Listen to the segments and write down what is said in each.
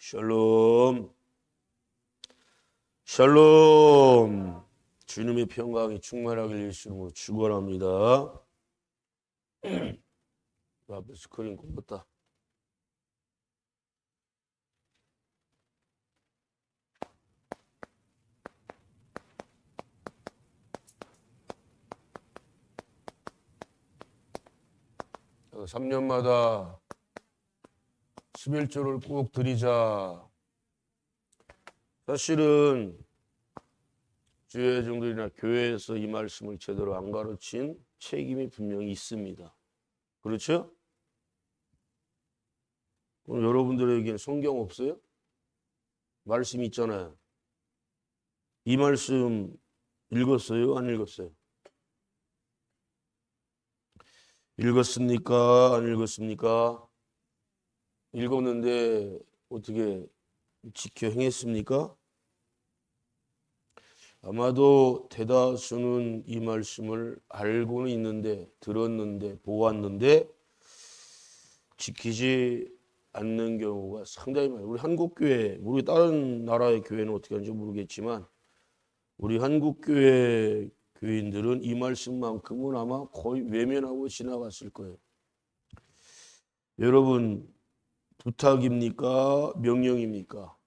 샬롬, 샬롬. 주님의 평강이 충만하길 예수 이름으로 축원합니다. 앞에 스크린 꼽았다. 자, 3년마다 11조를 꼭 드리자. 사실은 주의 종들이나 교회에서 이 말씀을 제대로 안 가르친 책임이 분명히 있습니다. 그렇죠? 그럼 여러분들에게는 성경 없어요? 말씀 있잖아요. 이 말씀 읽었어요? 안 읽었어요? 읽었습니까? 안 읽었습니까? 읽었는데 어떻게 지켜 행했습니까? 아마도 대다수는 이 말씀을 알고는 있는데, 들었는데, 보았는데 지키지 않는 경우가 상당히 많아요. 우리 한국교회, 우리 다른 나라의 교회는 어떻게 하는지 모르겠지만 우리 한국교회 교인들은 이 말씀만큼은 아마 거의 외면하고 지나갔을 거예요. 여러분, 부탁입니까? 명령입니까?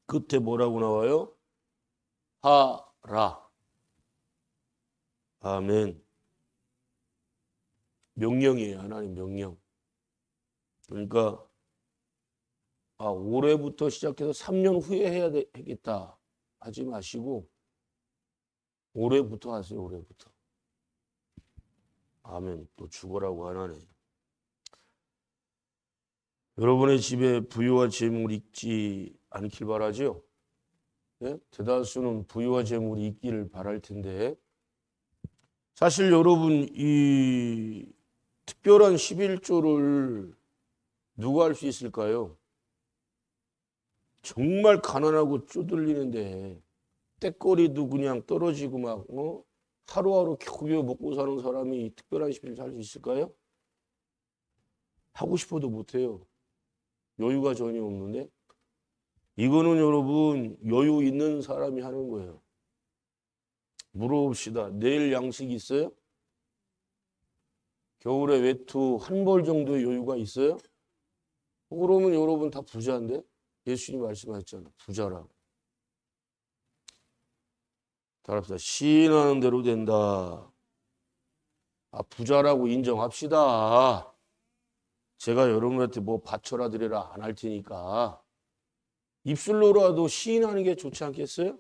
끝에 뭐라고 나와요? 하라. 아멘. 명령이에요. 하나님 명령. 그러니까 올해부터 시작해서 3년 후에 해야 되겠다 하지 마시고 올해부터 하세요. 올해부터. 아멘. 또 죽어라고 하나네. 여러분의 집에 부유와 재물이 있지 않길 바라죠? 네? 대다수는 부유와 재물이 있기를 바랄 텐데 사실 여러분 이 특별한 11조를 누가 할 수 있을까요? 정말 가난하고 쪼들리는데 때거리도 그냥 떨어지고 막 하루하루 겨우겨우 먹고 사는 사람이 특별한 11조 할 수 있을까요? 하고 싶어도 못해요. 여유가 전혀 없는데 이거는 여러분 여유 있는 사람이 하는 거예요. 물어봅시다. 내일 양식 있어요? 겨울에 외투 한 벌 정도의 여유가 있어요? 그러면 여러분 다 부자인데? 예수님이 말씀하셨잖아요. 부자라고. 따라합시다. 시인하는 대로 된다. 부자라고 인정합시다. 제가 여러분한테 뭐 바쳐라 드리라 안 할 테니까 입술로라도 시인하는 게 좋지 않겠어요?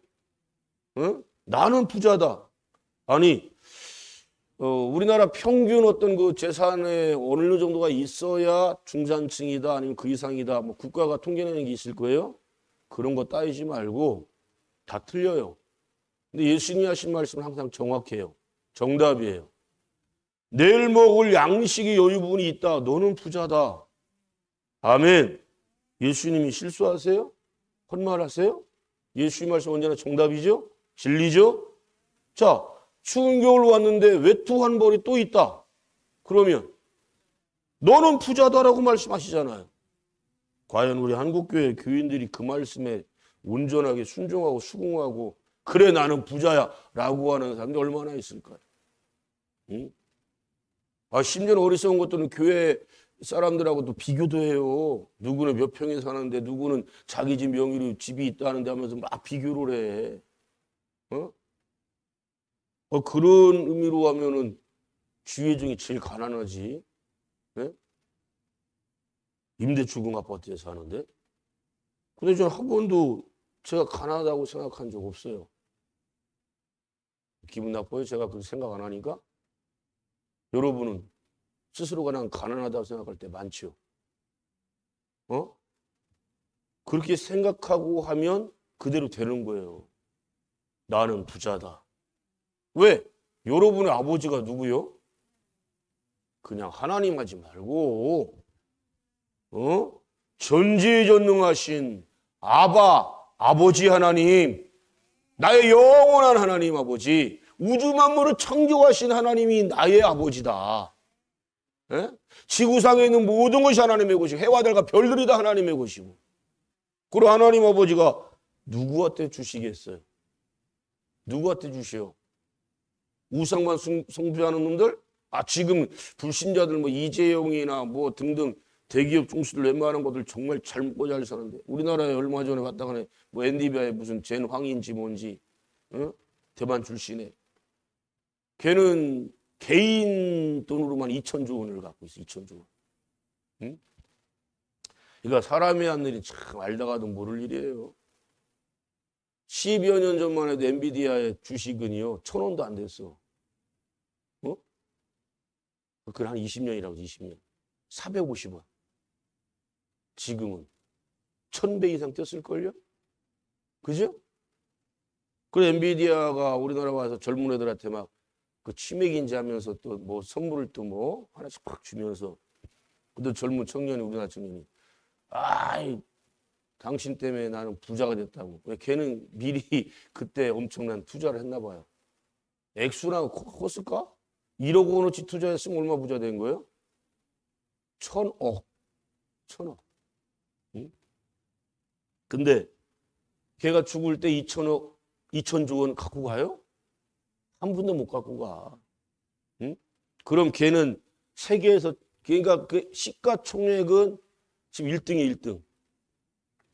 응? 나는 부자다. 아니 우리나라 평균 어떤 그 재산에 어느 정도가 있어야 중산층이다 아니면 그 이상이다. 뭐 국가가 통계내는 게 있을 거예요. 그런 거 따지지 말고 다 틀려요. 근데 예수님이 하신 말씀은 항상 정확해요. 정답이에요. 내일 먹을 양식이 여유 부분이 있다. 너는 부자다. 아멘. 예수님이 실수하세요? 헛말하세요? 예수님 말씀 언제나 정답이죠? 진리죠? 자, 추운 겨울 왔는데 외투 한 벌이 또 있다. 그러면 너는 부자다라고 말씀하시잖아요. 과연 우리 한국교회 교인들이 그 말씀에 온전하게 순종하고 수긍하고 그래 나는 부자야 라고 하는 사람들이 얼마나 있을까요? 응? 심지어 어리석은 것들은 교회 사람들하고도 비교도 해요. 누구는 몇 평에 사는데 누구는 자기 집 명의로 집이 있다는데 하면서 막 비교를 해. 그런 의미로 하면은 주의 중에 제일 가난하지. 네? 임대주공 아파트에 사는데. 근데 저는 한 번도 제가 가난하다고 생각한 적 없어요. 기분 나빠요? 제가 그렇게 생각 안 하니까? 여러분은 스스로가 난 가난하다고 생각할 때 많죠. 그렇게 생각하고 하면 그대로 되는 거예요. 나는 부자다. 왜? 여러분의 아버지가 누구요? 그냥 하나님 하지 말고 전지전능하신 아버지 하나님, 나의 영원한 하나님 아버지, 우주 만물을 창조하신 하나님이 나의 아버지다. 예? 지구상에 있는 모든 것이 하나님의 것이고 해와 달과 별들이 다 하나님의 것이고 그럼 하나님 아버지가 누구한테 주시겠어요? 누구한테 주시오? 우상만 숭배하는 놈들? 지금 불신자들 뭐 이재용이나 뭐 등등 대기업 총수들 웬만한 것들 정말 잘 먹고 잘 사는데 우리나라에 얼마 전에 왔다가네 뭐 엔디비아에 무슨 젠 황인지 뭔지 대만 출신에 걔는 개인 돈으로만 2천조 원을 갖고 있어. 2천조 원. 응? 그러니까 사람이 한 일이 참 알다가도 모를 일이에요. 10여 년 전만 해도 엔비디아의 주식은요 1,000원도 안 됐어. 그건 한 20년이라고 20년. 450원. 지금은 1,000배 이상 뛰었을걸요? 그죠? 그 엔비디아가 우리나라 와서 젊은 애들한테 막 그 치맥인지 하면서 또 뭐 선물을 또 뭐 하나씩 팍 주면서 또 젊은 청년이 우리나라 청년이 당신 때문에 나는 부자가 됐다고. 왜 걔는 미리 그때 엄청난 투자를 했나 봐요. 액수나 컸을까? 1억 원어치 투자했으면 얼마 부자 된 거예요? 1,000억. 1,000억. 응? 근데 걔가 죽을 때 2,000억, 2,000조 원 갖고 가요? 한 푼도 못 갖고 가. 응? 그럼 걔는 세계에서 그러니까 그 시가총액은 지금 1등이 1등.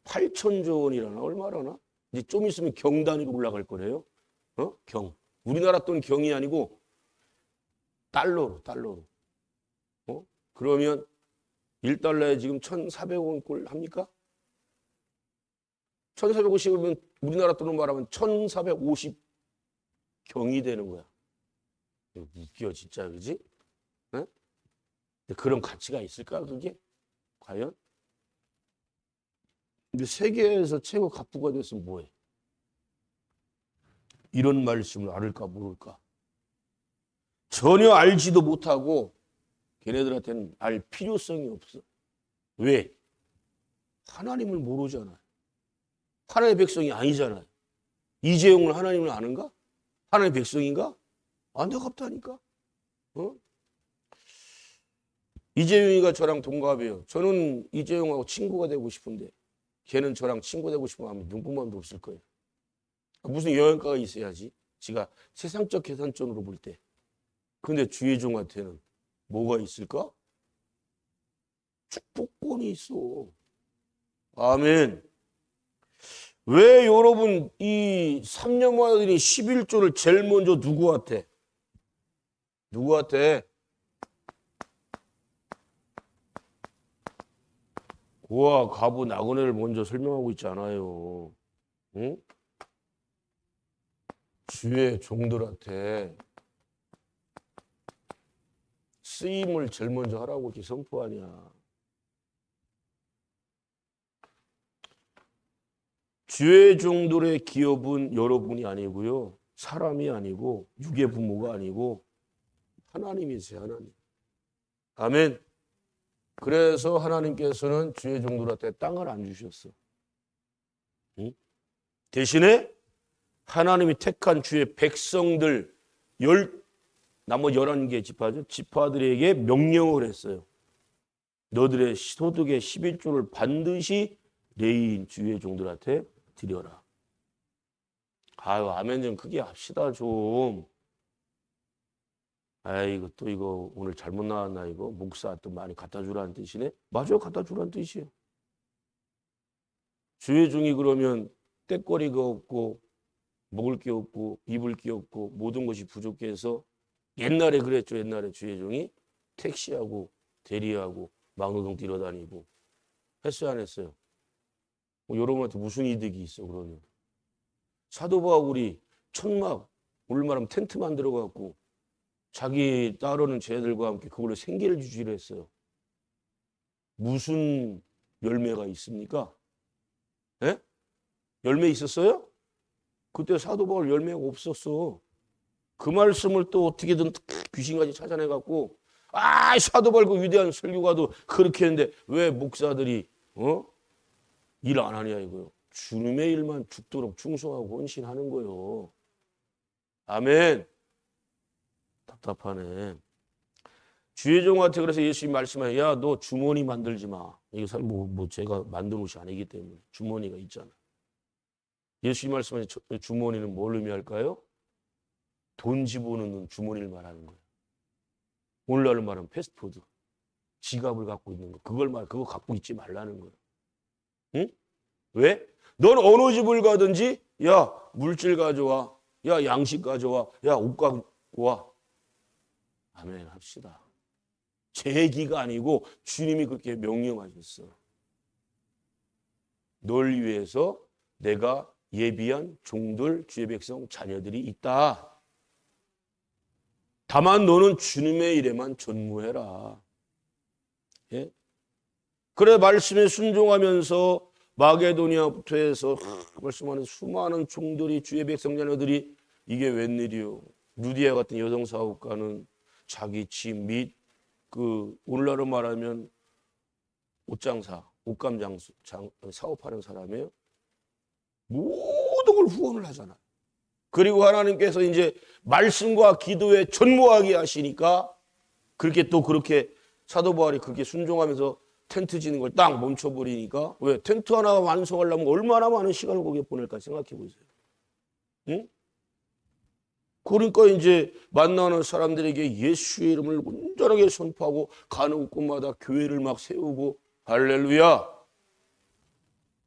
8,000조 원이라나 얼마라나? 이제 좀 있으면 경 단위로 올라갈 거래요. 경. 우리나라 돈 경이 아니고 달러로. 그러면 1달러에 지금 1,400원 꼴 합니까? 1,450이면 우리나라 돈으로 말하면 1,450 경이 되는 거야. 웃겨 진짜 그지? 네? 그런 가치가 있을까 그게? 과연? 근데 세계에서 최고 갑부가 됐으면 뭐해? 이런 말씀을 알을까 모를까? 전혀 알지도 못하고 걔네들한테는 알 필요성이 없어. 왜? 하나님을 모르잖아요. 하나님의 백성이 아니잖아요. 이재용을 하나님을 아는가? 하나님의 백성인가? 안타깝다니까. 이재용이가 저랑 동갑이에요. 저는 이재용하고 친구가 되고 싶은데 걔는 저랑 친구 되고 싶으면 하면 눈금만도 없을 거예요. 무슨 영양가가 있어야지. 지가 세상적 계산점으로 볼 때. 근데 주의종한테는 뭐가 있을까? 축복권이 있어. 아멘. 왜 여러분 이 3년마들이 11조를 제일 먼저 누구한테? 고아, 가부, 나그네를 먼저 설명하고 있지 않아요. 응? 주의 종들한테 쓰임을 제일 먼저 하라고 이렇게 선포하냐. 주의 종들의 기업은 여러분이 아니고요. 사람이 아니고 육의 부모가 아니고 하나님이세요. 하나님. 아멘. 그래서 하나님께서는 주의 종들한테 땅을 안 주셨어. 응? 대신에 하나님이 택한 주의 백성들 나머지 11개 지파죠. 지파들에게 명령을 했어요. 너들의 소득의 11조를 반드시 레위인 주의 종들한테 드려라. 아멘 좀 크게 합시다 좀. 이거 또 이거 오늘 잘못 나왔나 이거. 목사 또 많이 갖다 주라는 뜻이네. 맞아요. 갖다 주라는 뜻이에요. 주의 종이 그러면 떼거리가 없고 먹을 게 없고 입을 게 없고 모든 것이 부족해서 옛날에 그랬죠. 옛날에 주의 종이 택시하고 대리하고 막노동 뛰어다니고 했어요 안 했어요? 여러분한테 무슨 이득이 있어 그러면? 사도 바울이 천막 오늘 말하면 텐트 만들어 갖고 자기 따르는 제자들과 함께 그걸로 생계를 주기로 했어요. 무슨 열매가 있습니까? 예? 열매 있었어요? 그때 사도 바울 열매가 없었어. 그 말씀을 또 어떻게든 귀신같이 찾아내 갖고 사도 바울 그 위대한 설교가도 그렇게 했는데 왜 목사들이 일 안 하냐 이거요. 주님의 일만 죽도록 충성하고 헌신하는 거요. 아멘. 답답하네. 주의 종한테 그래서 예수님 말씀하여 야, 너 주머니 만들지 마. 이게 사실 뭐 제가 만든 옷이 아니기 때문에 주머니가 있잖아. 예수님 말씀하신 주머니는 뭘 의미할까요? 돈 집어넣는 주머니를 말하는 거예요. 오늘날로 말하면 패스트푸드. 지갑을 갖고 있는 거. 그거 갖고 있지 말라는 거예요. 응? 왜? 넌 어느 집을 가든지 야, 물질 가져와. 야, 양식 가져와. 야, 옷 갖고 와. 아멘 합시다. 제 얘기가 아니고 주님이 그렇게 명령하셨어. 널 위해서 내가 예비한 종들, 주의 백성, 자녀들이 있다. 다만 너는 주님의 일에만 전무해라. 예? 그래 말씀에 순종하면서 마게도니아부터 해서 말씀하는 수많은 종들이 주의 백성 자녀들이 이게 웬일이요. 루디아 같은 여성 사업가는 자기 집 및 그 오늘날로 말하면 옷장사, 옷감 장수 사업하는 사람이에요. 모든 걸 후원을 하잖아. 그리고 하나님께서 이제 말씀과 기도에 전무하게 하시니까 그렇게 사도 바울이 그렇게 순종하면서 텐트 지는 걸 딱 멈춰버리니까 왜? 텐트 하나 완성하려면 얼마나 많은 시간을 거기에 보낼까 생각해 보세요. 응? 그러니까 이제 만나는 사람들에게 예수의 이름을 온전하게 선포하고 가는 곳마다 교회를 막 세우고 할렐루야.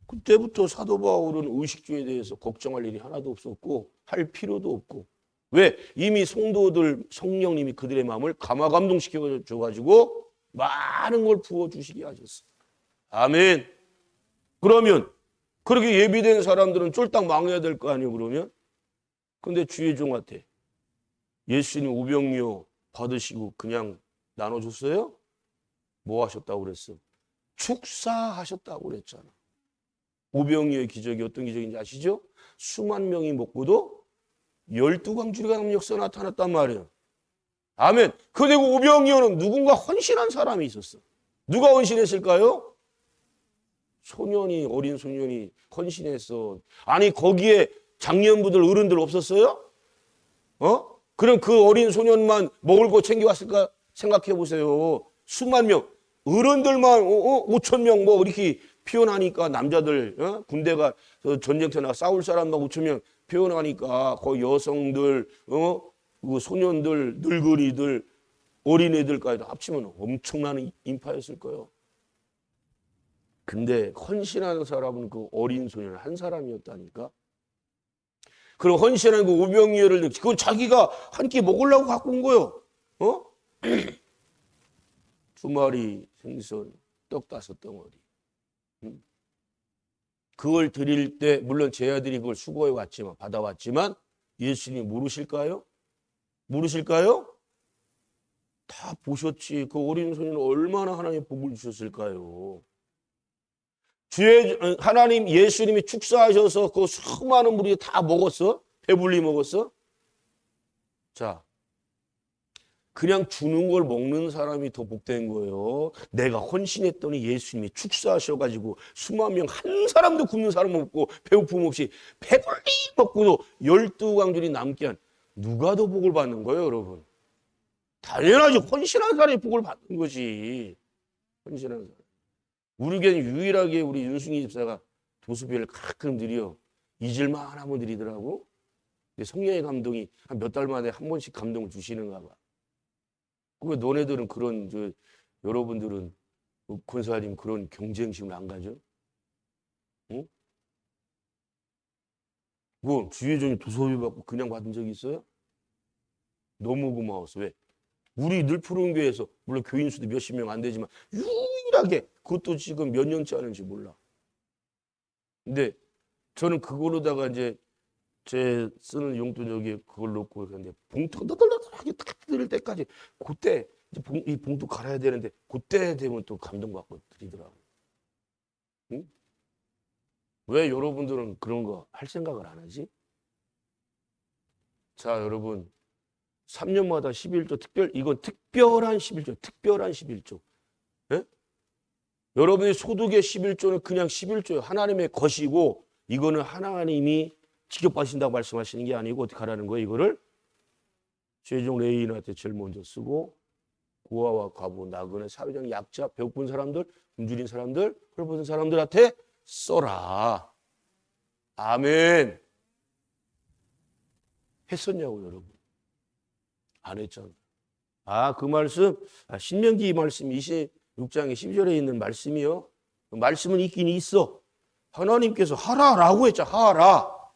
그때부터 사도 바울은 의식주에 대해서 걱정할 일이 하나도 없었고 할 필요도 없고 왜? 이미 성도들 성령님이 그들의 마음을 감화감동시켜 줘가지고 많은 걸 부어주시게 하셨어. 아멘. 그러면 그렇게 예비된 사람들은 쫄딱 망해야 될 거 아니에요 그러면? 근데 주의 종한테 예수님 오병이어 받으시고 그냥 나눠줬어요? 뭐 하셨다고 그랬어? 축사하셨다고 그랬잖아. 오병이어의 기적이 어떤 기적인지 아시죠? 수만 명이 먹고도 12광주리가 남는 역사가 나타났단 말이에요. 아멘. 그리고 오병이어는 누군가 헌신한 사람이 있었어. 누가 헌신했을까요? 어린 소년이 헌신했어. 아니 거기에 장년부들 어른들 없었어요? 그럼 그 어린 소년만 먹을 거 챙겨왔을까 생각해 보세요. 수만 명, 어른들만 5천 명 뭐 이렇게 표현하니까 남자들 군대가 전쟁터 나가 싸울 사람만 5천 명 표현하니까 거의 여성들, 그 소년들, 늙은이들, 어린애들까지도 합치면 엄청난 인파였을 거예요. 근데 헌신하는 사람은 그 어린 소년 한 사람이었다니까. 그리고 헌신한 그 오병이어를 그건 자기가 한 끼 먹으려고 갖고 온 거요. 2마리 생선, 떡 5덩어리. 그걸 드릴 때 물론 제 아들이 그걸 수고해 왔지만 받아왔지만 예수님이 모르실까요? 모르실까요? 다 보셨지. 그 어린 소년은 얼마나 하나님의 복을 주셨을까요? 하나님 예수님이 축사하셔서 그 수많은 무리 다 먹었어? 배불리 먹었어? 자, 그냥 주는 걸 먹는 사람이 더 복된 거예요. 내가 헌신했더니 예수님이 축사하셔가지고 수만 명 한 사람도 굶는 사람 없고 배고픔 없이 배불리 먹고도 12광주리 남게 한 누가 더 복을 받는 거예요, 여러분? 당연하지. 헌신한 사람이 복을 받는 거지. 헌신한 사람. 우리 교회는 유일하게 우리 윤승희 집사가 도수비를 가끔 드려. 잊을만 하면 드리더라고. 근데 성령의 감동이 한 몇 달 만에 한 번씩 감동을 주시는가 봐. 왜 너네들은 여러분들은 권사님 그런 경쟁심을 안 가져? 응? 뭐 주의 종이 도수비 받고 그냥 받은 적이 있어요? 너무 고마웠어. 왜? 우리 늘 푸른 교회에서 물론 교인 수도 몇십 명 안 되지만 유일하게 그것도 지금 몇 년째 하는지 몰라. 근데 저는 그걸로다가 이제 제 쓰는 용돈 여기 그걸 놓고 근데 봉투가 너덜너덜하게 딱 드릴 때까지 그때 이제 이 봉투 갈아야 되는데 그때 되면 또 감동받고 드리더라고. 응? 왜 여러분들은 그런 거 할 생각을 안 하지? 자, 여러분 3년마다 11조 이건 특별한 11조, 특별한 11조. 예? 여러분의 소득의 11조는 그냥 11조예요. 하나님의 것이고 이거는 하나님이 직접 받으신다고 말씀하시는 게 아니고 어떻게 하라는 거예요? 이거를 최종 레인한테 제일 먼저 쓰고 고아와 과부, 나그네, 사회적 약자, 배고픈 사람들, 굶주린 사람들, 헐벗은 사람들한테 써라. 아멘. 했었냐고 여러분? 안 했잖아. 그 말씀 신명기 말씀 26장의 12절에 있는 말씀이요. 그 말씀은 있긴 있어. 하나님께서 하라라고 했잖아. 하라.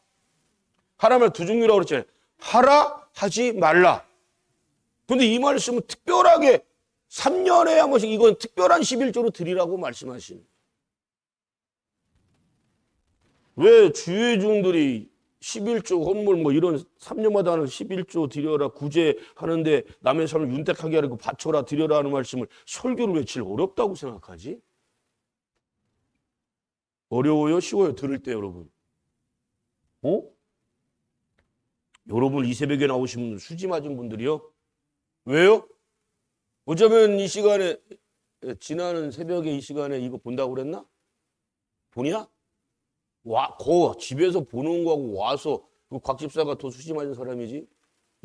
하라면 두 종류라고 그랬잖아요. 하라, 하지 말라. 근데 이 말씀은 특별하게 3년에 한 번씩 이건 특별한 11조로 드리라고 말씀하시는. 왜 주의 종들이 11조 헌물 뭐 이런 3년마다 하는 11조 드려라 구제하는데 남의 삶을 윤택하게 하라고 바쳐라 드려라 하는 말씀을 설교를 왜 제일 어렵다고 생각하지? 어려워요? 쉬워요? 들을 때 여러분. 여러분 이 새벽에 나오신 분들 수지 맞은 분들이요? 왜요? 어쩌면 이 시간에 지나는 새벽에 이 시간에 이거 본다고 그랬나? 보냐? 집에서 보는 거하고 와서 곽 집사가 더 수지 맞은 사람이지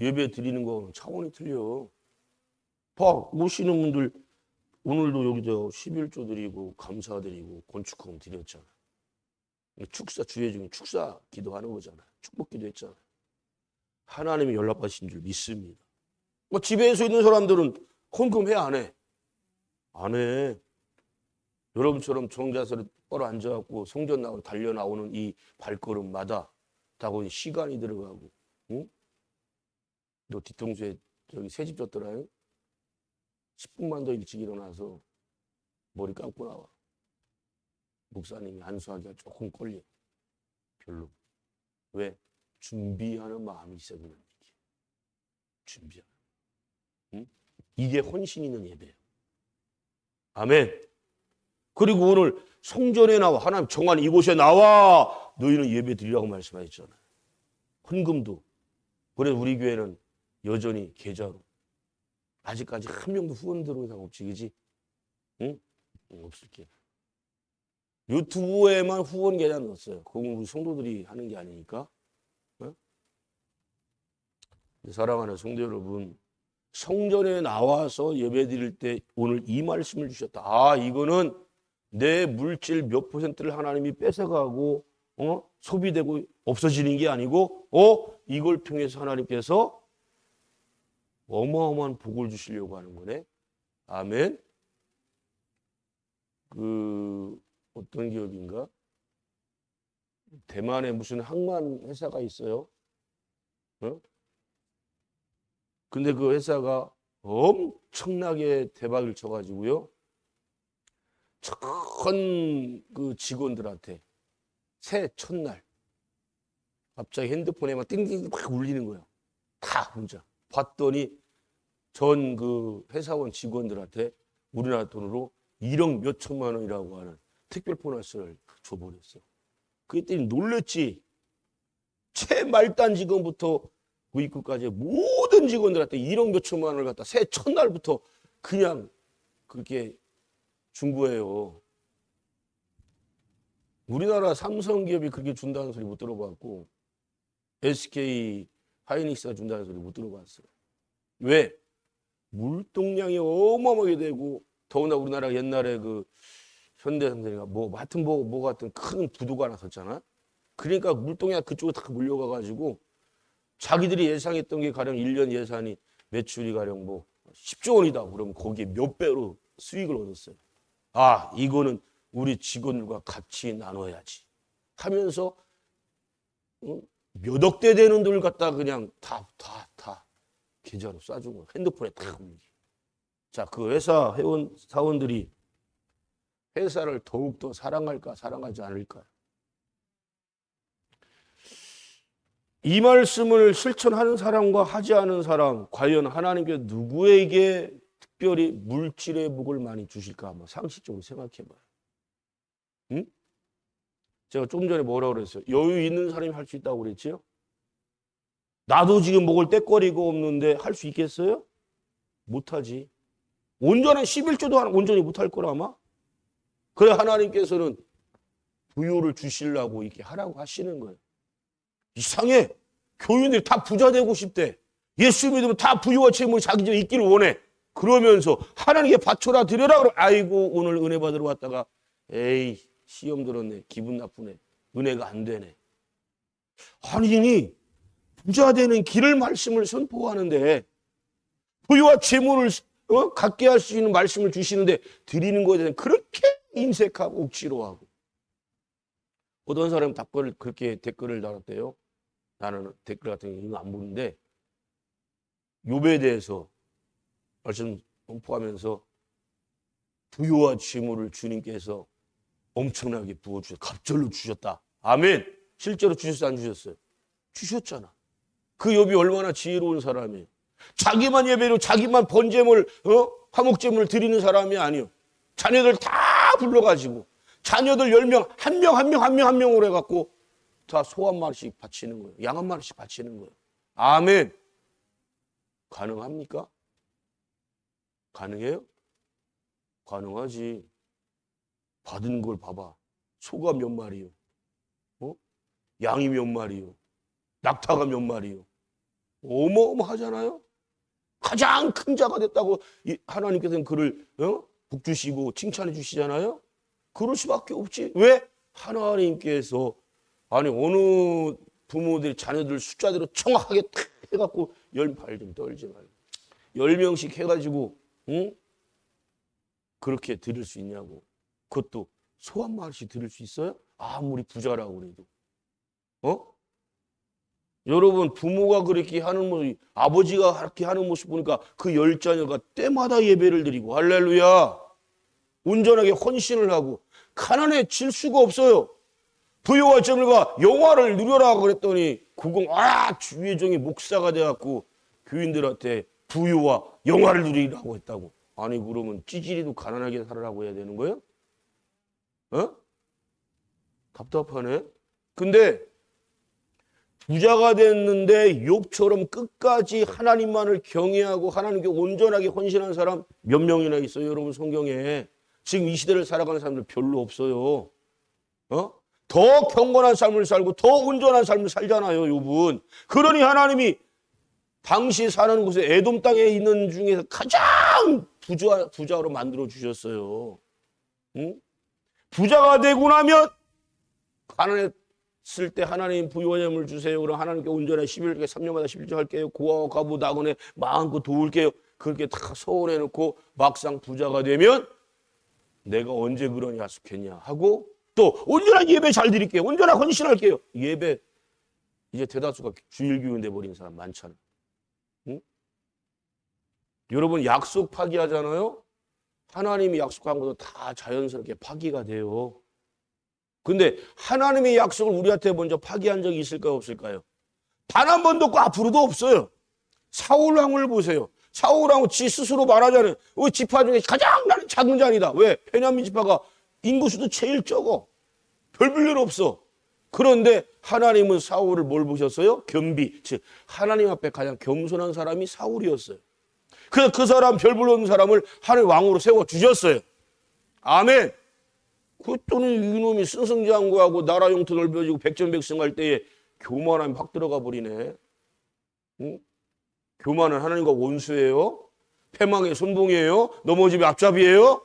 예배 드리는 거는 차원이 틀려. 오시는 분들 오늘도 여기서 11조 드리고 감사드리고 건축헌금 드렸잖아. 축사 주의 중에 축사 기도하는 거잖아. 축복 기도했잖아. 하나님이 연락받으신 줄 믿습니다. 집에서 있는 사람들은 헌금해 안 해? 안 해. 여러분처럼 정자세로 똑바로 앉아갖고 성전 나오고 달려 나오는 이 발걸음마다 다고 시간이 들어가고, 응? 너 뒤통수에 저기 새집 졌더라. 10분만 더 일찍 일어나서 머리 감고 나와. 목사님이 안수하기가 조금 걸려. 별로. 왜? 준비하는 마음이 있어야 되는 얘기야. 준비하는. 응? 이게 헌신 있는 예배예요. 아멘. 그리고 오늘 성전에 나와 하나님 정한 이곳에 나와 너희는 예배 드리라고 말씀하셨잖아요. 헌금도. 그래서 우리 교회는 여전히 계좌로 아직까지 한 명도 후원 들어온 사람 없지, 그지? 응? 없을게. 유튜브에만 후원 계좌 넣었어요. 그건 우리 성도들이 하는 게 아니니까. 응? 사랑하는 성도 여러분, 성전에 나와서 예배 드릴 때 오늘 이 말씀을 주셨다. 이거는 내 물질 몇 퍼센트를 하나님이 뺏어가고 소비되고 없어지는 게 아니고 이걸 통해서 하나님께서 어마어마한 복을 주시려고 하는 거네. 아멘. 어떤 기업인가? 대만에 무슨 항만 회사가 있어요. 근데 그 회사가 엄청나게 대박을 쳐가지고요. 그 직원들한테 새해 첫날 갑자기 핸드폰에 막 띵띵 막 울리는 거예요. 다 문자. 봤더니 전 그 회사원 직원들한테 우리나라 돈으로 1억 몇 천만 원이라고 하는 특별 보너스를 줘버렸어. 그랬더니 놀랬지. 최말단 직원부터 구입구까지 모든 직원들한테 1억 몇 천만 원을 갖다 새해 첫날부터 그냥 그렇게 준 거예요. 우리나라 삼성기업이 그렇게 준다는 소리 못 들어봤고 SK 하이닉스가 준다는 소리 못 들어봤어요. 왜? 물동량이 어마어마하게 되고 더구나 우리나라가 옛날에 그 현대삼성이가 하여튼 뭐 같은 큰 부도가 하나 섰잖아. 그러니까 물동량 그쪽으로 다 몰려가가지고 자기들이 예상했던 게 가령 1년 예산이 매출이 가령 10조 원이다. 그러면 거기에 몇 배로 수익을 얻었어요. 이거는 우리 직원들과 같이 나눠야지 하면서 몇 억대 되는 돈을 갖다 그냥 다 계좌로 쏴준 거야. 핸드폰에 다 올리게. 자, 그 회사 회원 사원들이 회사를 더욱더 사랑할까 사랑하지 않을까? 이 말씀을 실천하는 사람과 하지 않은 사람, 과연 하나님께서 누구에게 특별히 물질의 복을 많이 주실까? 한번 상식적으로 생각해봐요. 응? 제가 좀 전에 뭐라고 그랬어요? 여유 있는 사람이 할 수 있다고 그랬지요? 나도 지금 먹을 때거리가 없는데 할 수 있겠어요? 못하지. 온전한 11조도 온전히 못할 거라 아마. 그래 하나님께서는 부유를 주시려고 이렇게 하라고 하시는 거예요. 이상해. 교인들이 다 부자 되고 싶대. 예수 믿으면 다 부유와 재물이 자기 집에 있기를 원해. 그러면서 하나님께 바쳐라 드려라. 그러면 아이고 오늘 은혜 받으러 왔다가 에이 시험 들었네. 기분 나쁘네. 은혜가 안 되네. 아니 부자 되는 길을 말씀을 선포하는데 부유와 재물을 갖게 할 수 있는 말씀을 주시는데 드리는 것에 대해서 그렇게 인색하고 억지로 하고 어떤 사람은 답글을 그렇게 댓글을 달았대요. 나는 댓글 같은 거 안 보는데 욥에 대해서 말씀 선포하면서 부유와 재물을 주님께서 엄청나게 부어주셨다. 갑절로 주셨다. 아멘. 실제로 주셨어요? 안 주셨어요? 주셨잖아. 그 욥이 얼마나 지혜로운 사람이에요. 자기만 예배로 자기만 번제물 화목제물을 드리는 사람이 아니요. 자녀들 다 불러가지고 자녀들 10명 한 명 한 명으로 해갖고 다 소 한 마리씩 바치는 거예요. 양 한 마리씩 바치는 거예요. 아멘. 가능합니까? 가능해요? 가능하지. 받은 걸 봐봐. 소가 몇 마리요? 양이 몇 마리요? 낙타가 몇 마리요? 어마어마하잖아요? 가장 큰 자가 됐다고 하나님께서는 그를 복 주시고 칭찬해 주시잖아요? 그럴 수밖에 없지. 왜? 하나님께서 아니 어느 부모들이 자녀들 숫자대로 정확하게 탁 해갖고 10발 좀 떨지 말고 10명씩 해가지고 그렇게 드릴 수 있냐고. 그것도 소 한 마리씩 드릴 수 있어요? 아무리 부자라고 그래도. 여러분 부모가 그렇게 하는 모습, 아버지가 그렇게 하는 모습 보니까 그 10자녀가 때마다 예배를 드리고 할렐루야. 온전하게 헌신을 하고 가난해질 수가 없어요. 부유와 재물과 영화를 누려라 그랬더니 주의 종이 목사가 돼갖고 교인들한테 부유와 영화를 누리라고 했다고. 아니 그러면 찌질이도 가난하게 살아라고 해야 되는 거예요? 답답하네. 근데 부자가 됐는데 욥처럼 끝까지 하나님만을 경외하고 하나님께 온전하게 헌신한 사람 몇 명이나 있어요, 여러분 성경에. 지금 이 시대를 살아가는 사람들 별로 없어요. 더 경건한 삶을 살고 더 온전한 삶을 살잖아요, 욥은. 그러니 하나님이 당시 사는 곳에 에돔 땅에 있는 중에서 가장 부자로 만들어 주셨어요. 부자가 되고 나면 가난했을 때 하나님 부유와 재물을 주세요. 그럼 하나님께 온전히 11개 3년마다 11조 할게요. 고아와 과부 나그네 마음껏 도울게요. 그렇게 다 서원해 놓고 막상 부자가 되면 내가 언제 그러냐 하숙했냐 하고 또 온전한 예배 잘 드릴게요. 온전한 헌신할게요. 예배 이제 대다수가 주일교인 돼버린 사람 많잖아. 여러분 약속 파기하잖아요. 하나님이 약속한 것도 다 자연스럽게 파기가 돼요. 근데 하나님의 약속을 우리한테 먼저 파기한 적이 있을까요? 없을까요? 단 한 번도 없고 앞으로도 없어요. 사울왕을 보세요. 사울왕은 지 스스로 말하잖아요. 우리 지파 중에 가장 나는 작은 자이다. 왜? 베냐민 지파가 인구수도 제일 적어. 별 볼 일 없어. 그런데 하나님은 사울을 뭘 보셨어요? 겸비. 즉 하나님 앞에 가장 겸손한 사람이 사울이었어요. 그래서 그 사람 별 볼 없는 사람을 하나님 왕으로 세워주셨어요. 아멘. 그랬더니 이놈이 승승장구하고 나라 영토 넓혀지고 백전백승할 때에 교만함이 확 들어가 버리네. 교만은 하나님과 원수예요. 패망의 선봉이에요. 넘어짐의 앞잡이에요.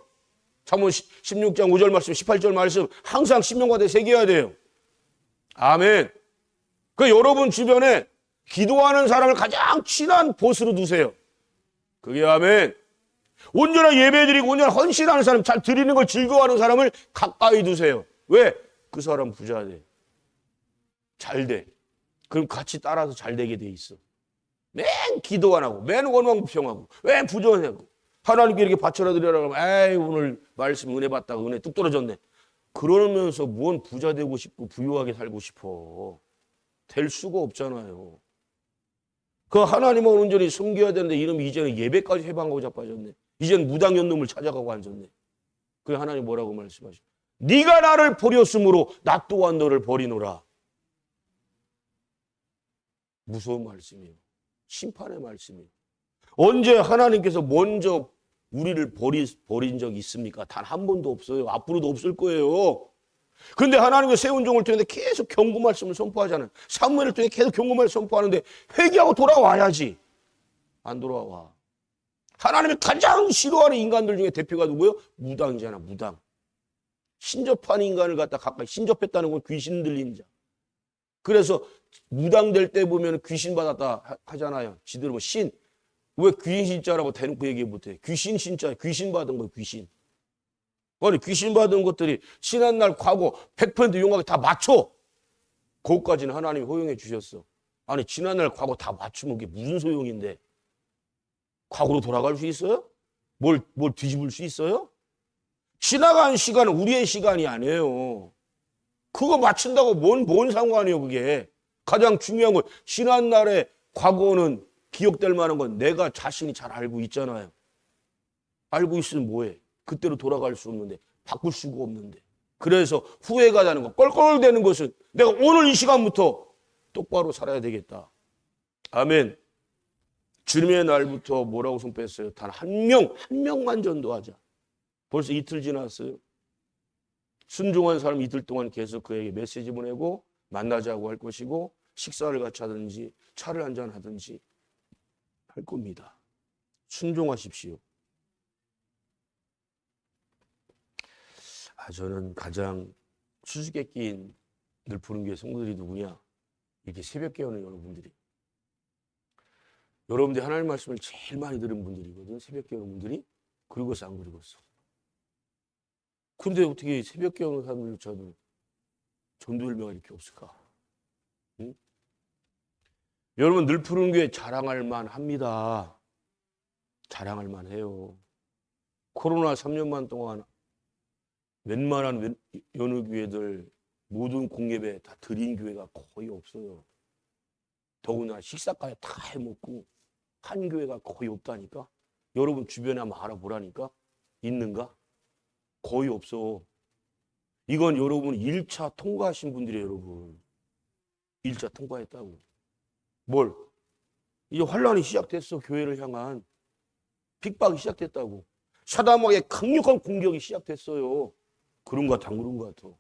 잠언 16장 5절 말씀 18절 말씀 항상 신명과대 새겨야 돼요. 아멘. 그 여러분 주변에 기도하는 사람을 가장 친한 보스로 두세요. 그게 아멘. 온전한 예배드리고 온전한 헌신하는 사람, 잘 드리는 걸 즐거워하는 사람을 가까이 두세요. 왜? 그 사람 부자 돼. 잘 돼. 그럼 같이 따라서 잘 되게 돼 있어. 맨 기도 안 하고 맨 원망부평하고 맨 부정하고 하나님께 이렇게 바쳐라 드려라 그러면 에이 오늘 말씀 은혜 받다가 은혜 뚝 떨어졌네. 그러면서 뭔 부자 되고 싶고 부유하게 살고 싶어. 될 수가 없잖아요. 그 하나님을 온전히 섬겨야 되는데 이놈이 이제는 예배까지 해방하고 자빠졌네. 이제는 무당연놈을 찾아가고 앉았네. 그래 하나님 뭐라고 말씀하셔? 네가 나를 버렸으므로 나 또한 너를 버리노라. 무서운 말씀이에요. 심판의 말씀이에요. 언제 하나님께서 먼저 우리를 버린 적이 있습니까? 단 한 번도 없어요. 앞으로도 없을 거예요. 그런데 하나님의 세운 종을 통해 계속 경고 말씀을 선포하잖아요. 사무엘을 통해 계속 경고 말씀을 선포하는데 회개하고 돌아와야지. 안 돌아와. 하나님이 가장 싫어하는 인간들 중에 대표가 누구예요? 무당이잖아, 무당. 신접한 인간을 갖다 가까이, 신접했다는 건 귀신 들린 자. 그래서 무당 될 때 보면 귀신 받았다 하잖아요. 지들 뭐 신. 왜 귀신 신자라고 대놓고 얘기 못해? 귀신 신자, 귀신 받은 거예요, 귀신. 아니, 귀신 받은 것들이 신한날 과거 100% 용하게 다 맞춰. 그것까지는 하나님이 허용해 주셨어. 아니, 지난날 과거 다 맞추면 그게 무슨 소용인데? 과거로 돌아갈 수 있어요? 뭘 뒤집을 수 있어요? 지나간 시간은 우리의 시간이 아니에요. 그거 맞춘다고 뭔 상관이에요, 그게. 가장 중요한 건 지난날의 과거는 기억될 만한 건 내가 자신이 잘 알고 있잖아요. 알고 있으면 뭐해? 그때로 돌아갈 수 없는데, 바꿀 수가 없는데. 그래서 후회가 되는 거, 껄껄대는 것은 내가 오늘 이 시간부터 똑바로 살아야 되겠다. 아멘. 주님의 날부터 뭐라고 손 뺐어요? 단 한 명만 전도하자. 벌써 이틀 지났어요. 순종한 사람 이틀 동안 계속 그에게 메시지 보내고 만나자고 할 것이고 식사를 같이 하든지 차를 한잔 하든지 할 겁니다. 순종하십시오. 저는 가장 수수께끼인 늘 부른 교회 성도들이 누구냐? 이렇게 새벽 깨우는 여러분들이. 여러분들이 하나님 말씀을 제일 많이 들은 분들이거든. 새벽 깨우는 분들이. 그리고서 안 그리고서. 근데 어떻게 새벽 깨우는 사람들조차도 전도 열매가 이렇게 없을까? 응? 여러분 늘 푸른 교회 자랑할 만합니다. 자랑할 만해요. 코로나 3년만 동안 웬만한 여느 교회들 모든 공예배 다 드린 교회가 거의 없어요. 더구나 식사까지 다 해먹고 한 교회가 거의 없다니까. 여러분 주변에 한번 알아보라니까. 있는가? 거의 없어. 이건 여러분 1차 통과하신 분들이에요. 여러분 1차 통과했다고. 뭘? 이제 환란이 시작됐어. 교회를 향한 핍박이 시작됐다고. 사단마귀의 강력한 공격이 시작됐어요. 그런가 안 그런 것 같아.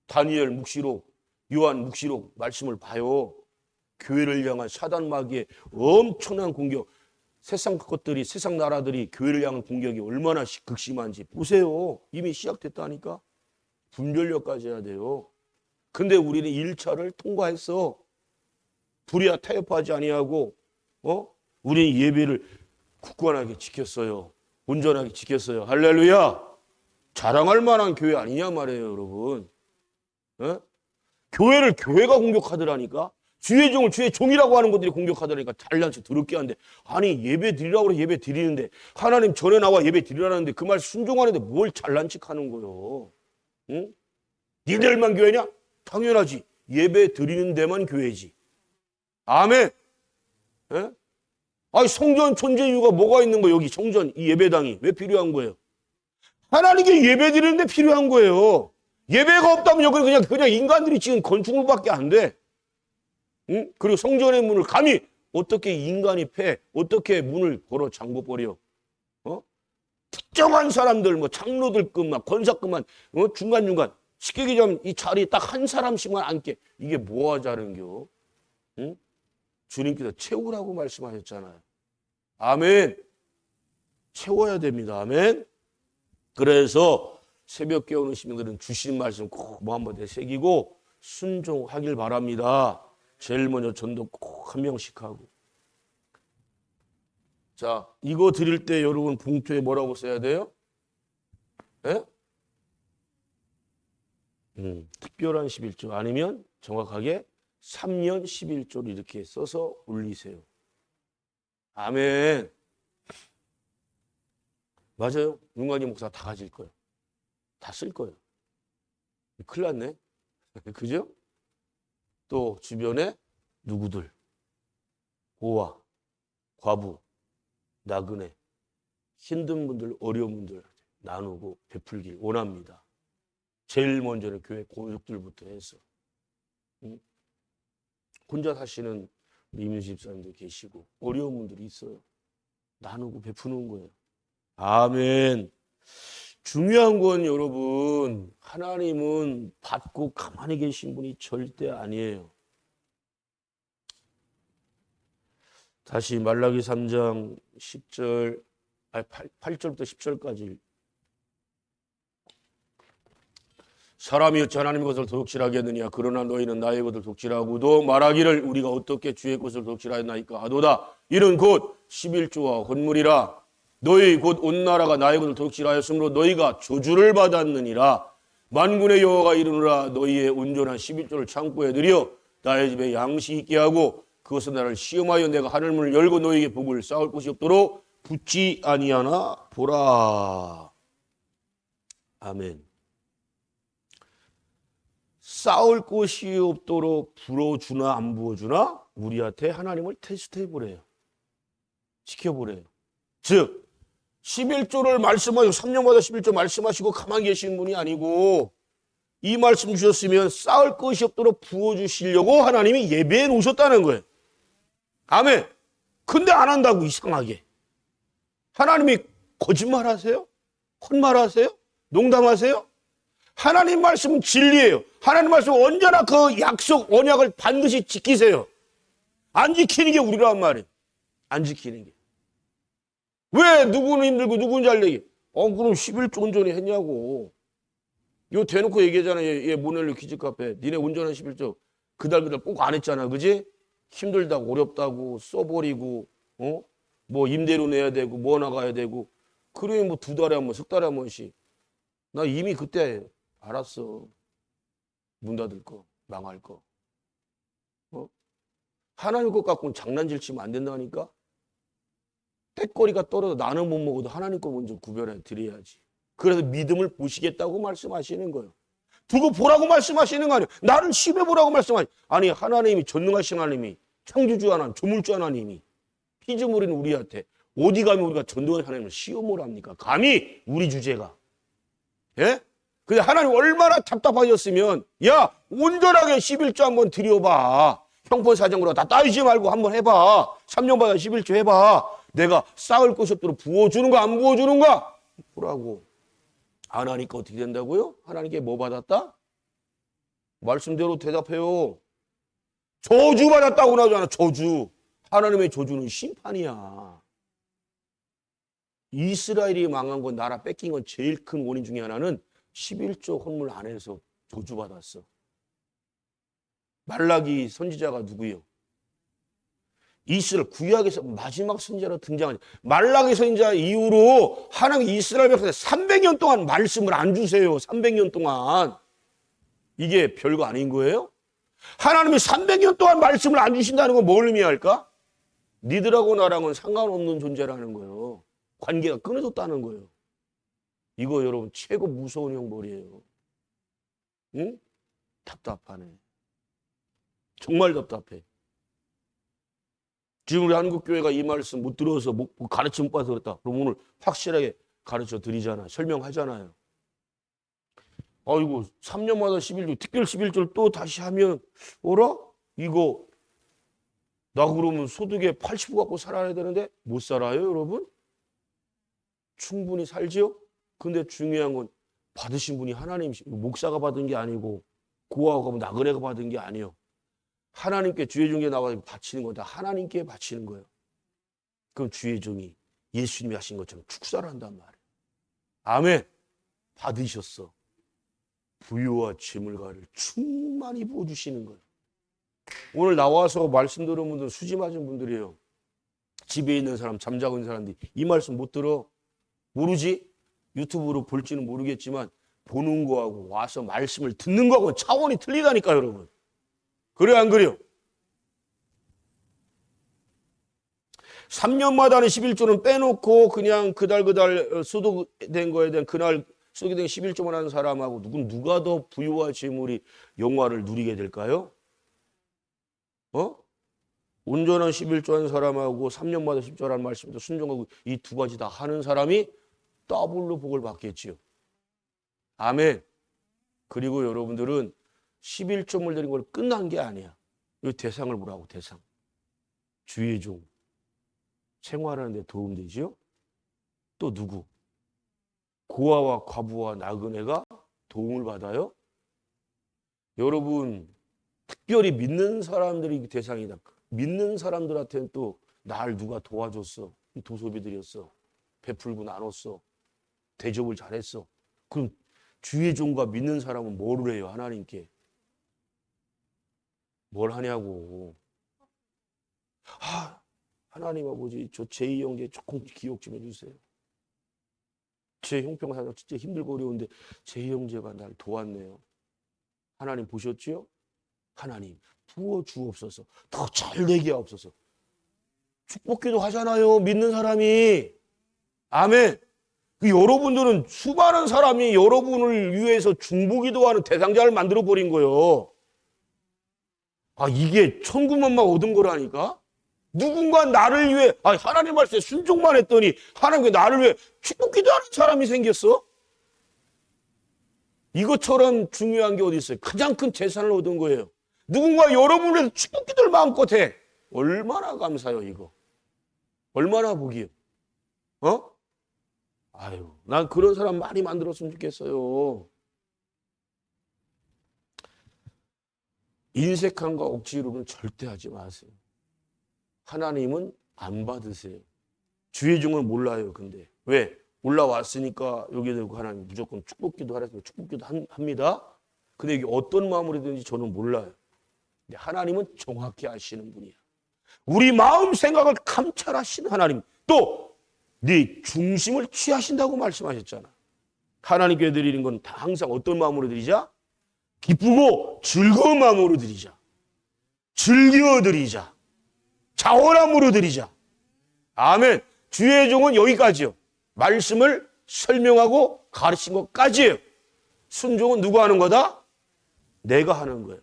다니엘 묵시록, 요한 묵시록 말씀을 봐요. 교회를 향한 사단마귀의 엄청난 공격. 세상 것들이, 세상 나라들이 교회를 향한 공격이 얼마나 극심한지 보세요. 이미 시작됐다니까. 분별력까지 해야 돼요. 근데 우리는 1차를 통과했어. 불의와 타협하지 아니하고 우리는 예배를 굳건하게 지켰어요. 온전하게 지켰어요. 할렐루야. 자랑할 만한 교회 아니냐 말이에요, 여러분. 교회를 교회가 공격하더라니까. 주의 종을 주의 종이라고 하는 것들이 공격하더라니까. 잘난 척 더럽게 하는데. 아니 예배 드리라고 그래. 예배 드리는데 하나님 전에 나와 예배 드리라는데 그 말 순종하는데 뭘 잘난 척 하는 거요. 응? 니들만 교회냐? 당연하지. 예배 드리는 데만 교회지. 아멘. 예? 아니 성전 존재 이유가 뭐가 있는 거예요? 여기 성전 이 예배당이 왜 필요한 거예요? 하나님께 예배 드리는데 필요한 거예요. 예배가 없다면 여기는 그냥 인간들이 지은 건축물밖에 안 돼. 응? 그리고 성전의 문을 감히 어떻게 인간이 어떻게 문을 걸어 잠궈버려? 특정한 사람들, 뭐 장로들급만, 권사급만, 중간중간 쉽게 얘기하면 이 자리에 딱 한 사람씩만 앉게. 이게 뭐 하자는겨? 응? 주님께서 채우라고 말씀하셨잖아요. 아멘. 채워야 됩니다. 아멘. 그래서 새벽 깨우는 시민들은 주신 말씀 꼭 마음에 새기고 순종하길 바랍니다. 제일 먼저 전도 꼭 한 명씩 하고. 자, 이거 드릴 때 여러분 봉투에 뭐라고 써야 돼요? 예? 특별한 11조 아니면 정확하게 3년 11조를 이렇게 써서 올리세요. 아멘. 맞아요. 윤관희 목사 다 가질 거예요. 다 쓸 거예요. 큰일 났네. 그죠? 또 주변에 누구들, 고아, 과부, 나그네, 힘든 분들, 어려운 분들 나누고 베풀길 원합니다. 제일 먼저는 교회 고육들부터 해서. 혼자 사시는 이민수 집사님도 계시고 어려운 분들이 있어요. 나누고 베푸는 거예요. 아멘. 중요한 건 여러분, 하나님은 받고 가만히 계신 분이 절대 아니에요. 다시 말라기 3장 10절, 8절부터 10절까지. 사람이 어찌 하나님의 것을 도둑질하겠느냐. 그러나 너희는 나의 것을 독질하고도 말하기를 우리가 어떻게 주의 것을 도둑질하였나이까 하도다. 이는 곧 11조와 헌물이라. 너희 곧 온 나라가 나의 것을 도둑질하였으므로 너희가 저주를 받았느니라. 만군의 여호와가 이르노라. 너희의 온전한 11조를 창고에 들여 나의 집에 양식 있게 하고 그것은 나를 시험하여 내가 하늘문을 열고 너희에게 복을 쌓을 곳이 없도록 붙지 아니하나 보라. 아멘. 쌓을 곳이 없도록 불어주나 안 부어주나 우리한테 하나님을 테스트해 보래요. 지켜보래요. 즉 11조를 말씀하시고 3년마다 11조 말씀하시고 가만히 계시는 분이 아니고 이 말씀 주셨으면 쌓을 것이 없도록 부어주시려고 하나님이 예배해 놓으셨다는 거예요. 아멘. 근데 안 한다고 이상하게. 하나님이 거짓말하세요? 헛말하세요? 농담하세요? 하나님 말씀은 진리예요. 하나님 말씀은 언제나 그 약속, 언약을 반드시 지키세요. 안 지키는 게 우리란 말이에요. 안 지키는 게. 왜 누구는 힘들고 누구는 잘 되게? 그럼 11조 온전히 했냐고. 이거 대놓고 얘기하잖아요. 얘 모넬로 키즈카페. 니네 온전한 11조 그달 꼭 안 했잖아. 그지? 힘들다고 어렵다고 써버리고 뭐 임대료 내야 되고 뭐 나가야 되고 그래 뭐 2달에 한 번, 3달에 한 번씩. 나 이미 그때 알았어. 문 닫을 거, 망할 거. 하나님 것 갖고는 장난질 치면 안 된다니까. 때거리가 떨어져 나는 못 먹어도 하나님 거 먼저 구별해 드려야지. 그래서 믿음을 보시겠다고 말씀하시는 거예요. 두고 보라고 말씀하시는 거 아니에요. 나를 시험해 보라고 말씀하시는. 아니 하나님이 전능하신 하나님이 창조주 하나님, 조물주 하나님이 피조물인 우리한테 어디 가면 우리가 전능한 하나님을 시험을 합니까? 감히 우리 주제가. 예? 근데 하나님 얼마나 답답하셨으면 야 온전하게 11조 한번 드려봐. 형편사정으로 다 따지지 말고 한번 해봐. 3년마다 11조 해봐. 내가 쌓을 것이 없도록 부어주는가 안 부어주는가? 보라고. 안 하니까 어떻게 된다고요? 하나님께 뭐 받았다? 말씀대로 대답해요. 저주 받았다고 나오잖아. 저주. 하나님의 저주는 심판이야. 이스라엘이 망한 건 나라 뺏긴 건 제일 큰 원인 중에 하나는 11조 헌물 안에서 저주받았어. 말라기 선지자가 누구예요? 이스라엘 구약에서 마지막 선지자로 등장하죠. 말라기 선지자 이후로 하나님 이스라엘 백성한테 300년 동안 말씀을 안 주세요. 300년 동안. 이게 별거 아닌 거예요? 하나님이 300년 동안 말씀을 안 주신다는 건 뭘 의미할까? 니들하고 나랑은 상관없는 존재라는 거예요. 관계가 끊어졌다는 거예요. 이거 여러분 최고 무서운 형벌이에요. 응? 답답하네. 정말 답답해. 지금 우리 한국교회가 이 말씀 못 들어서 가르쳐 못 받아서 그렇다. 그럼 오늘 확실하게 가르쳐 드리잖아. 설명하잖아요. 아이고 3년마다 11조 특별 11조를 또 다시 하면 어라? 이거 나 그러면 소득의 80% 갖고 살아야 되는데 못 살아요 여러분? 충분히 살지요? 근데 중요한 건 받으신 분이 하나님, 목사가 받은 게 아니고 고아가 나그네가 받은 게 아니에요. 하나님께 주의 종에 나와서 바치는 건 다 하나님께 바치는 거예요. 그럼 주의 종이 예수님이 하신 것처럼 축사를 한단 말이에요. 아멘. 받으셨어. 부유와 재물가를 충만히 부어주시는 거예요. 오늘 나와서 말씀 들은 분들 수지 맞은 분들이에요. 집에 있는 사람, 잠자고 있는 사람들이 이 말씀 못 들어? 모르지? 유튜브로 볼지는 모르겠지만 보는 거하고 와서 말씀을 듣는 거하고 차원이 틀리다니까 여러분. 그래 안 그래요? 3년마다는 11조는 빼놓고 그냥 그달 소득된 거에 대한 그날 소득된 11조만 하는 사람하고 누가 더 부유와 재물이 영화를 누리게 될까요? 온전한 11조 한 사람하고 3년마다 10조라는 말씀도 순종하고 이 두 가지 다 하는 사람이 더블로 복을 받겠지요. 아멘. 그리고 여러분들은 11조물 드린 걸 끝난 게 아니야. 이 대상을 보라고 대상. 주의 종. 생활하는 데 도움되지요. 또 누구? 고아와 과부와 나그네가 도움을 받아요. 여러분 특별히 믿는 사람들이 대상이다. 믿는 사람들한테는 또 날 누가 도와줬어. 도소비들이었어. 베풀고 나눴어. 대접을 잘했어. 그럼 주의 종과 믿는 사람은 뭐를 해요? 하나님께. 뭘 하냐고. 하나님 아버지, 저 제이 형제 조금 기억 좀 해주세요. 제 형평 살다 진짜 힘들고 어려운데 제이 형제가 날 도왔네요. 하나님 보셨지요? 하나님 부어 주옵소서. 더 잘 되게 하옵소서. 축복기도 하잖아요. 믿는 사람이. 아멘. 여러분들은 수많은 사람이 여러분을 위해서 중보기도하는 대상자를 만들어 버린 거예요. 이게 천국만만 얻은 거라니까? 누군가 나를 위해, 하나님 말씀에 순종만 했더니 하나님께 나를 위해 축복기도하는 사람이 생겼어? 이것처럼 중요한 게 어디 있어요? 가장 큰 재산을 얻은 거예요. 누군가 여러분을 위해서 축복기도를 마음껏 해. 얼마나 감사해요, 이거. 얼마나 복이에요. 난 그런 사람 많이 만들었으면 좋겠어요. 인색함과 억지로는 절대 하지 마세요. 하나님은 안 받으세요. 주의 종은 몰라요. 근데 왜? 올라왔으니까 여기 들고 하나님 무조건 축복기도 하라서 축복기도 합니다. 근데 이게 어떤 마음으로 되는지 저는 몰라요. 근데 하나님은 정확히 아시는 분이야. 우리 마음 생각을 감찰하시는 하나님. 또 네 중심을 취하신다고 말씀하셨잖아. 하나님께 드리는 건 다 항상 어떤 마음으로 드리자? 기쁘고 즐거운 마음으로 드리자. 즐겨 드리자. 자원함으로 드리자. 아멘. 주의 종은 여기까지요. 말씀을 설명하고 가르친 것까지예요. 순종은 누가 하는 거다? 내가 하는 거예요.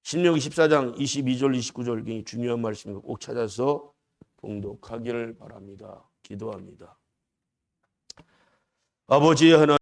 신명기 14장 22절 29절 굉장히 중요한 말씀이고 꼭 찾아서 봉독하기를 바랍니다. 기도합니다. 아버지 하나님,